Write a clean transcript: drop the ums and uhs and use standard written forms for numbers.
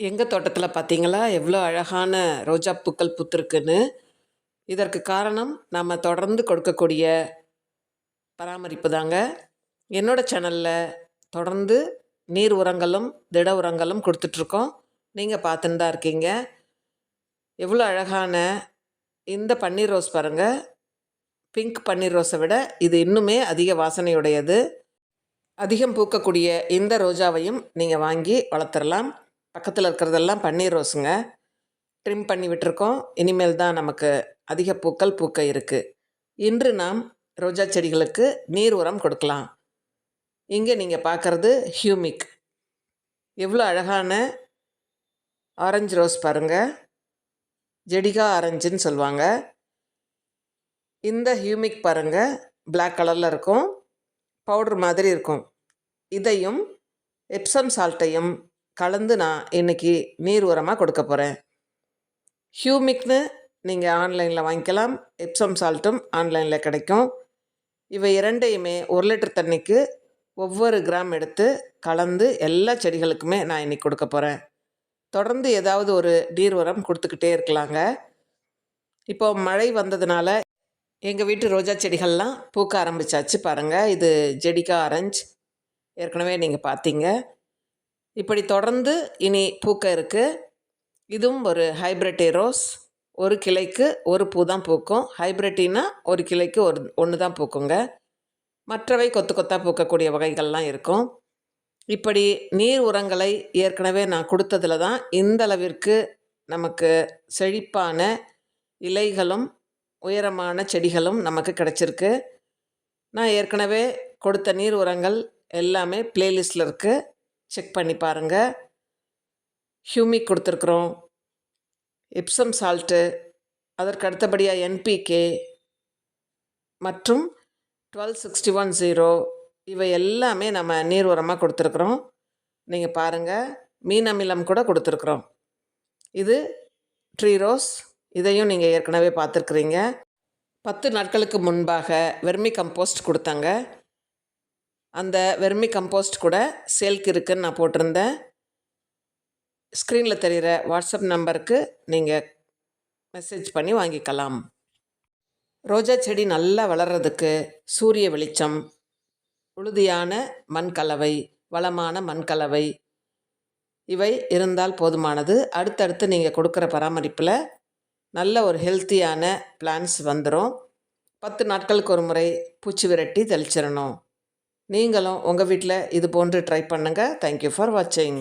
எங்கள் தோட்டத்தில் பார்த்தீங்களா எவ்வளோ அழகான ரோஜா பூக்கள் பூத்திருக்குன்னு. இதற்கு காரணம் நம்ம தொடர்ந்து கொடுக்கக்கூடிய பராமரிப்பு தாங்க. என்னோட சேனலில் தொடர்ந்து நீர் உரங்களும் திட உரங்களும் கொடுத்துட்ருக்கோம். நீங்கள் பார்த்துன்னு தான் இருக்கீங்க. எவ்வளோ அழகான இந்த பன்னீர் ரோஸ் பாருங்கள். பிங்க் பன்னீர் ரோஸை விட இது இன்னுமே அதிக வாசனையுடையது. அதிகம் பூக்கக்கூடிய இந்த ரோஜாவையும் நீங்கள் வாங்கி வளர்த்துடலாம். பக்கத்தில் இருக்கிறதெல்லாம் பன்னீர் ரோஸுங்க. ட்ரிம் பண்ணி விட்டுருக்கோம். இனிமேல் தான் நமக்கு அதிக பூக்கள் பூக்க இருக்குது. இன்று நாம் ரோஜா செடிகளுக்கு நீர் உரம் கொடுக்கலாம். இங்கே நீங்கள் பார்க்குறது ஹியூமிக். எவ்வளோ அழகான ஆரஞ்சு ரோஸ் பாருங்கள். ஜெடிகா ஆரஞ்சுன்னு சொல்லுவாங்க. இந்த ஹியூமிக் பாருங்கள், பிளாக் கலரில் இருக்கும், பவுட்ரு மாதிரி இருக்கும். இதையும் எப்சம் சால்ட்டையும் கலந்து நான் இன்றைக்கி நீர் உரமாக கொடுக்க போகிறேன். ஹியூமிக்னு நீங்கள் ஆன்லைனில் வாங்கிக்கலாம், எப்சம் சால்ட்டும் ஆன்லைனில் கிடைக்கும். இவை இரண்டையுமே 1 லிட்டர் தண்ணிக்கு ஒவ்வொரு கிராம் எடுத்து கலந்து எல்லா செடிகளுக்குமே நான் இன்றைக்கி கொடுக்க போகிறேன். தொடர்ந்து ஏதாவது ஒரு நீர் உரம் கொடுத்துக்கிட்டே இருக்கலாங்க. இப்போ மழை வந்ததுனால எங்கள் வீட்டு ரோஜா செடிகள்லாம் பூக்க ஆரம்பித்தாச்சு பாருங்கள். இது ஜெடிகா ஆரஞ்சு, ஏற்கனவே நீங்கள் பார்த்தீங்க. இப்படி தொடர்ந்து இனி பூக்க இருக்குது. இதுவும் ஒரு ஹைப்ரிட் ரோஸ். ஒரு கிளைக்கு ஒரு பூ தான் பூக்கும். ஹைப்ரிட்டின்னா ஒரு கிளைக்கு ஒன்று தான் பூக்குங்க. மற்றவை கொத்து கொத்தாக பூக்கக்கூடிய வகைகள்லாம் இருக்கும். இப்படி நீர் உரங்களை ஏற்கனவே நான் கொடுத்ததில் தான் இந்த அளவிற்கு நமக்கு செழிப்பான இலைகளும் உயரமான செடிகளும் நமக்கு கிடச்சிருக்கு. நான் ஏற்கனவே கொடுத்த நீர் உரங்கள் எல்லாமே பிளேலிஸ்டில் இருக்குது, செக் பண்ணி பாருங்கள். ஹியூமிக் கொடுத்துருக்குறோம், எப்சம் சால்ட்டு, அதற்கு அடுத்தபடியாக NPK மற்றும் 1261-0 இவை எல்லாமே நம்ம நீர் உரமாக கொடுத்துருக்குறோம். நீங்கள் பாருங்கள், மீன் அமிலம் கூட கொடுத்துருக்குறோம். இது ட்ரீ ரோஸ், இதையும் நீங்கள் ஏற்கனவே பார்த்துருக்குறீங்க. 10 நாட்களுக்கு முன்பாக வெர்மி கம்போஸ்ட் கொடுத்தாங்க. அந்த வெர்மி கம்போஸ்ட் கூட சேல்க்கு இருக்குதுன்னு நான் போட்டிருந்தேன். ஸ்க்ரீனில் தெரிகிற வாட்ஸ்அப் நம்பருக்கு நீங்கள் மெசேஜ் பண்ணி வாங்கிக்கலாம். ரோஜா செடி நல்லா வளர்கிறதுக்கு சூரிய வெளிச்சம், உறுதியான மண்கலவை, வளமான மண்கலவை இவை இருந்தால் போதுமானது. அடுத்தடுத்து நீங்கள் கொடுக்குற பராமரிப்பில் நல்ல ஒரு ஹெல்த்தியான பிளான்ஸ் வந்துடும். 10 நாட்களுக்கு ஒரு முறை பூச்சி விரட்டி தெளிச்சிடணும். நீங்களும் உங்கள் வீட்டில் இது போன்று ட்ரை பண்ணுங்கள். தேங்க்யூ ஃபார் வாட்சிங்.